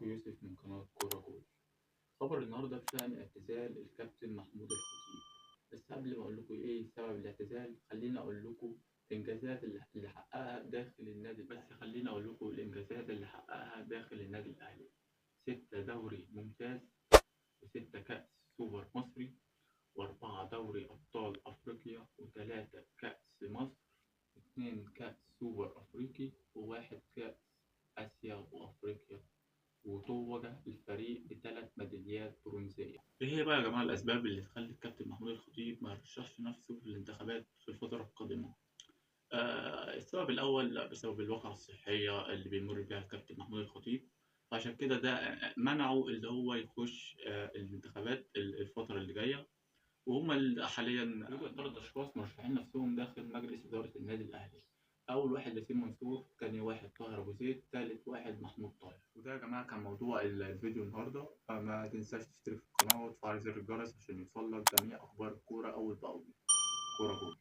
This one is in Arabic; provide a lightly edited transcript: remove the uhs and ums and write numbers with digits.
معاكم يوسف من قناة كورة جول. خبر النهاردة بشأن اعتزال الكابتن محمود الخطيب. بس قبل ما أقول لكم إيه سبب الاعتزال خليني أقول لكم الإنجازات اللي حققها داخل النادي. بس خليني أقول لكم الإنجازات اللي حققها داخل النادي الأهلي: 6 دوري ممتاز، و6 كأس سوبر مصري، و4 دوري أبطال أفريقيا، و3 كأس مصر، 2 كأس سوبر أفريقي، و1 كأس آسيا وأفريقيا. وتوج الفريق ب3 ميداليات برونزية. إيه هي بقى يا جماعة الأسباب اللي تخلي الكابتن محمود الخطيب ما يرشحش نفسه في الانتخابات في الفترة القادمة؟ السبب الأول بسبب الواقعة الصحية اللي بيمر بيها الكابتن محمود الخطيب، فعشان كده ده منعه اللي هو يخش الانتخابات الفترة اللي جاية. وهم حاليا يوجد 3 أشخاص مرشحين نفسهم داخل مجلس إدارة النادي الأهلي. أول واحد ياسين منصور، تاني واحد طاهر أبو زيد، تالت واحد محمود طاهر. وده يا جماعة كان موضوع الفيديو النهاردة. ما تنساش تشترك في القناة وتفعل زر الجرس عشان يوصلك جميع أخبار الكورة أول بأول. كورة جول.